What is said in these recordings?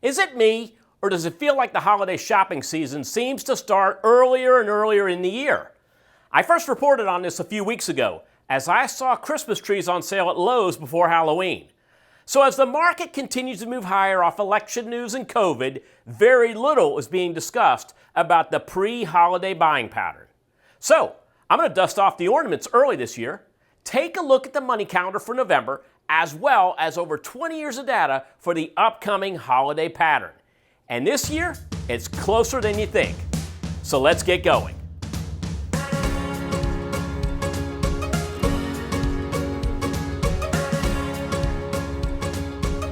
Is it me, or does it feel like the holiday shopping season seems to start earlier and earlier in the year? I first reported on this a few weeks ago, as I saw Christmas trees on sale at Lowe's before Halloween. So as the market continues to move higher off election news and COVID, very little is being discussed about the pre-holiday buying pattern. So I'm going to dust off the ornaments early this year, take a look at the money calendar for November, as well as over 20 years of data for the upcoming holiday pattern. And this year, it's closer than you think. So let's get going.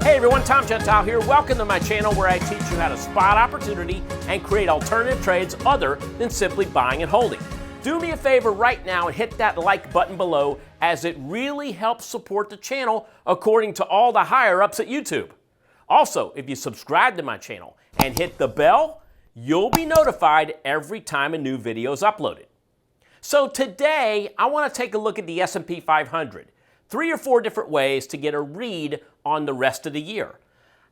Hey everyone, Tom Gentile here. Welcome to my channel where I teach you how to spot opportunity and create alternative trades other than simply buying and holding. Do me a favor right now and hit that like button below, as it really helps support the channel according to all the higher ups at YouTube. Also, if you subscribe to my channel and hit the bell, you'll be notified every time a new video is uploaded. So today, I want to take a look at the S&P 500. 3 or 4 different ways to get a read on the rest of the year.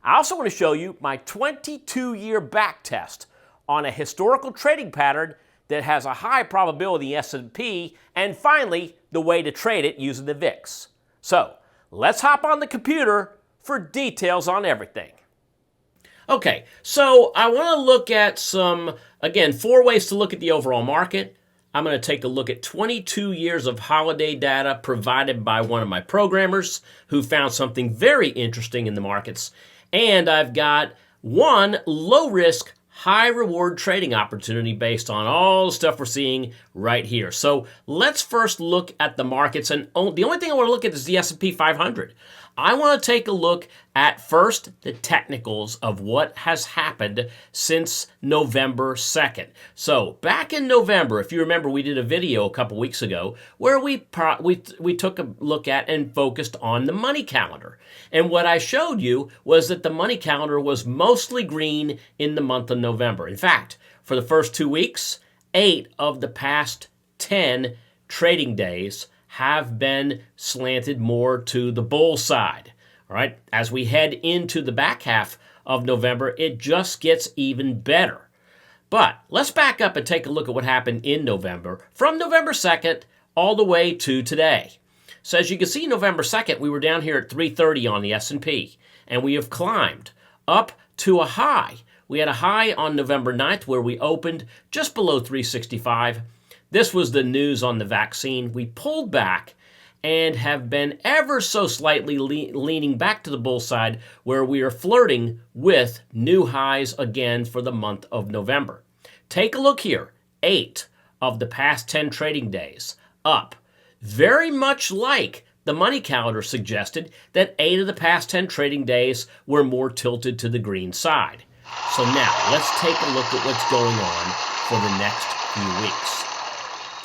I also want to show you my 22-year back test on a historical trading pattern that has a high probability S&P, and finally, the way to trade it using the VIX. So, let's hop on the computer for details on everything. Okay, so I want to look at some, again, 4 ways to look at the overall market. I'm going to take a look at 22 years of holiday data provided by one of my programmers who found something very interesting in the markets. And I've got one low-risk, high-reward trading opportunity based on all the stuff we're seeing right here. So let's first look at the markets. And the only thing I want to look at is the S&P 500. I want to take a look at first the technicals of what has happened since November 2nd. So back in November, if you remember, we did a video a couple weeks ago where we took a look at and focused on the money calendar. And what I showed you was that the money calendar was mostly green in the month of November. In fact, for the first 2 weeks, 8 of the past 10 trading days have been slanted more to the bull side. All right, as we head into the back half of November, it just gets even better. But let's back up and take a look at what happened in November, from November 2nd all the way to today. So as you can see, November 2nd, we were down here at 330 on the S&P, and we have climbed up to a high. We had a high on November 9th where we opened just below 365. This was the news on the vaccine. We pulled back and have been ever so slightly leaning back to the bull side, where we are flirting with new highs again for the month of November. Take a look here. 8 of the past 10 trading days up. Very much like the money calendar suggested that 8 of the past 10 trading days were more tilted to the green side. So now let's take a look at what's going on for the next few weeks.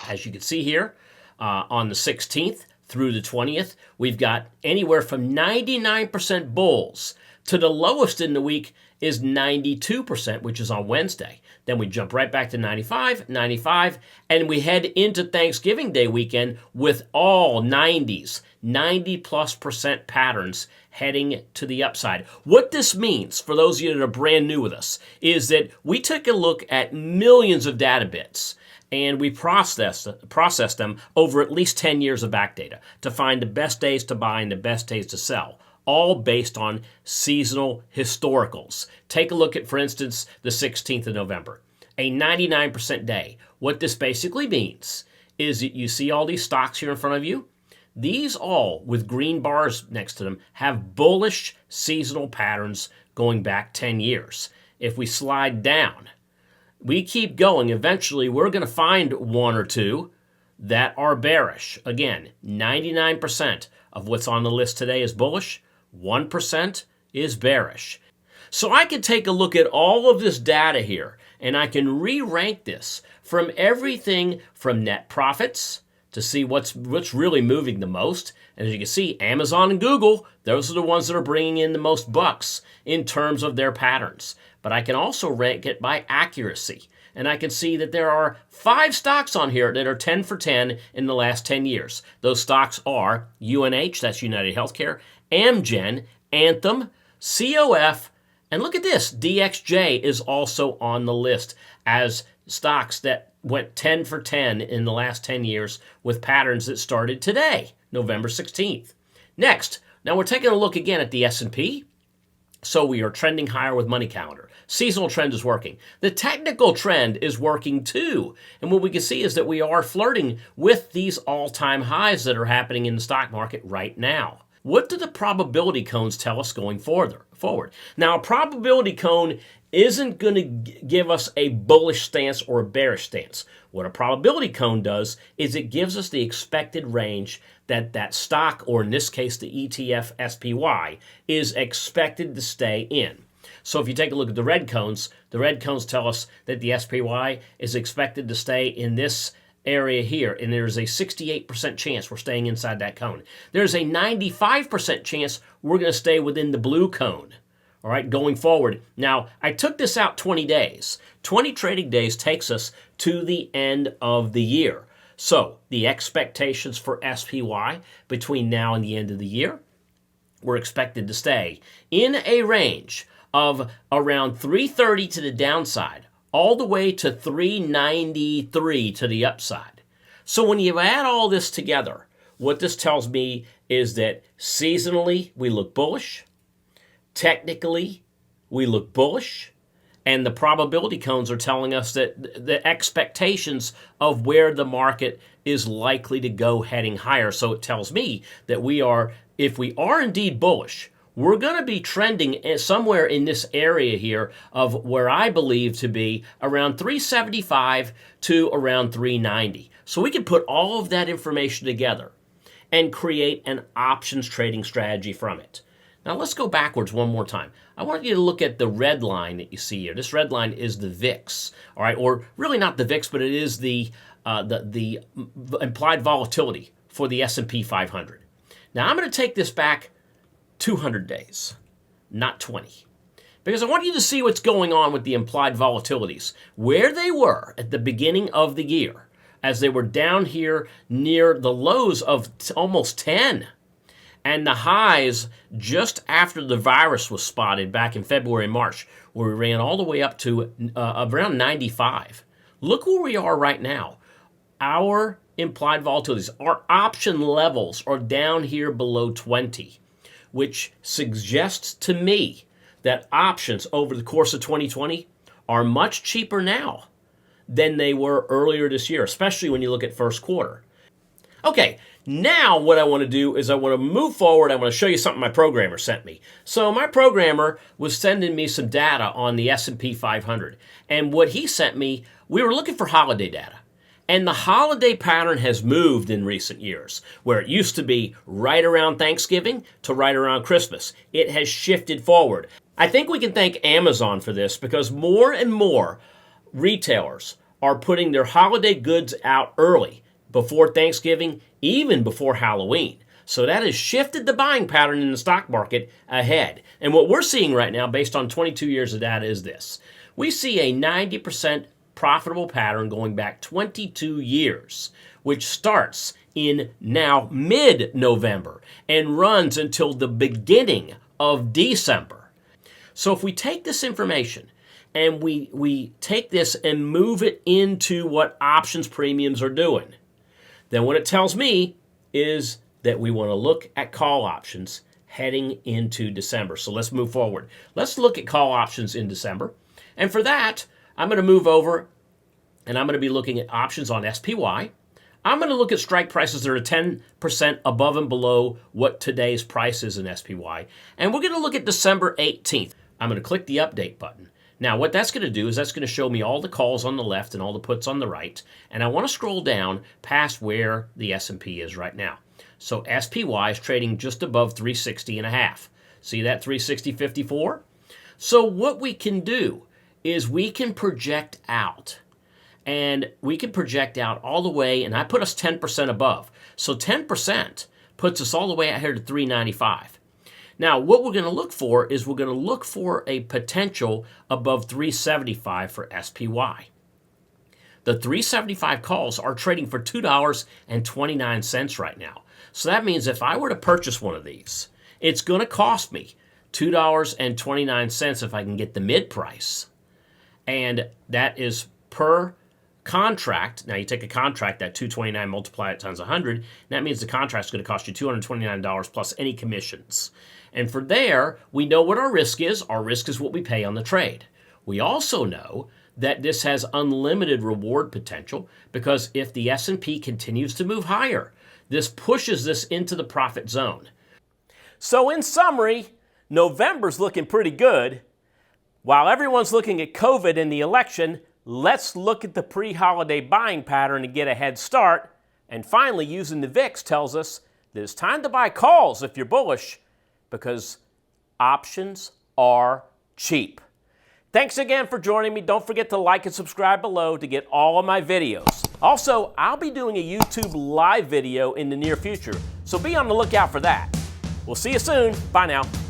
As you can see here, on the 16th through the 20th, we've got anywhere from 99% bulls to the lowest in the week is 92%, which is on Wednesday. Then we jump right back to 95, and we head into Thanksgiving Day weekend with all 90s, 90+% patterns heading to the upside. What this means, for those of you that are brand new with us, is that we took a look at millions of data bits, and we processed them over at least 10 years of back data to find the best days to buy and the best days to sell, all based on seasonal historicals. Take a look at, for instance, the 16th of November, a 99% day. What this basically means is that you see all these stocks here in front of you. These all, with green bars next to them, have bullish seasonal patterns going back 10 years. If we slide down, we keep going. Eventually, we're going to find 1 or 2 that are bearish. Again, 99% of what's on the list today is bullish. 1% is bearish. So I can take a look at all of this data here, and I can re-rank this from everything from net profits to see what's really moving the most. And as you can see, Amazon and Google, those are the ones that are bringing in the most bucks in terms of their patterns. But I can also rank it by accuracy. And I can see that there are 5 stocks on here that are 10 for 10 in the last 10 years. Those stocks are UNH, that's United Healthcare, Amgen, Anthem, COF, And look at this, DXJ is also on the list as stocks that went 10 for 10 in the last 10 years with patterns that started today, November 16th. Next, now we're taking a look again at the S&P. So we are trending higher with money calendar. Seasonal trend is working. The technical trend is working too. And what we can see is that we are flirting with these all-time highs that are happening in the stock market right now. What do the probability cones tell us going forward? Now, a probability cone isn't going to give us a bullish stance or a bearish stance. What a probability cone does is it gives us the expected range that stock, or in this case the ETF SPY, is expected to stay in. So if you take a look at the red cones tell us that the SPY is expected to stay in this area here, and there's a 68% chance we're staying inside that cone. There's a 95% chance we're going to stay within the blue cone. All right, going forward. Now, I took this out 20 days. 20 trading days takes us to the end of the year. So, the expectations for SPY between now and the end of the year, we're expected to stay in a range of around 330 to the downside, all the way to 393 to the upside. So when you add all this together, what this tells me is that seasonally we look bullish, technically we look bullish, and the probability cones are telling us that the expectations of where the market is likely to go heading higher. So it tells me that if we are indeed bullish, we're going to be trending somewhere in this area here of where I believe to be around 375 to around 390. So we can put all of that information together and create an options trading strategy from it. Now let's go backwards one more time. I want you to look at the red line that you see here. This red line is the VIX, all right, or really not the VIX, but it is the implied volatility for the S&P 500. Now I'm going to take this back 200 days, not 20, because I want you to see what's going on with the implied volatilities, where they were at the beginning of the year, as they were down here near the lows of almost 10. And the highs just after the virus was spotted back in February and March, where we ran all the way up to around 95. Look where we are right now. Our implied volatilities, our option levels are down here below 20, which suggests to me that options over the course of 2020 are much cheaper now than they were earlier this year, especially when you look at first quarter. Okay, now what I want to do is I want to move forward. I want to show you something my programmer sent me. So my programmer was sending me some data on the S&P 500. And what he sent me, we were looking for holiday data. And the holiday pattern has moved in recent years, where it used to be right around Thanksgiving to right around Christmas. It has shifted forward. I think we can thank Amazon for this, because more and more retailers are putting their holiday goods out early, before Thanksgiving, even before Halloween. So that has shifted the buying pattern in the stock market ahead. And what we're seeing right now, based on 22 years of data, is this. We see a 90% profitable pattern going back 22 years, which starts in now mid-November and runs until the beginning of December. So if we take this information and we take this and move it into what options premiums are doing, then what it tells me is that we want to look at call options heading into December. So let's move forward. Let's look at call options in December. And for that, I'm going to move over and I'm going to be looking at options on SPY. I'm going to look at strike prices that are 10% above and below what today's price is in SPY. And we're going to look at December 18th. I'm going to click the update button. Now, what that's going to do is that's going to show me all the calls on the left and all the puts on the right. And I want to scroll down past where the S&P is right now. So SPY is trading just above 360.5. See that 360.54? So what we can do is we can project out. And we can project out all the way, and I put us 10% above. So 10% puts us all the way out here to 395. Now, what we're going to look for is we're going to look for a potential above 375 for SPY. The 375 calls are trading for $2.29 right now. So that means if I were to purchase one of these, it's going to cost me $2.29 if I can get the mid price. And that is per contract. Now you take a contract, that 229 multiply it times 100, and that means the contract is going to cost you $229 plus any commissions. And for there, we know what our risk is. Our risk is what we pay on the trade. We also know that this has unlimited reward potential because if the S&P continues to move higher, this pushes this into the profit zone. So in summary, November's looking pretty good. While everyone's looking at COVID and the election, let's look at the pre-holiday buying pattern to get a head start. And finally, using the VIX tells us that it's time to buy calls if you're bullish because options are cheap. Thanks again for joining me. Don't forget to like and subscribe below to get all of my videos. Also, I'll be doing a YouTube live video in the near future, so be on the lookout for that. We'll see you soon. Bye now.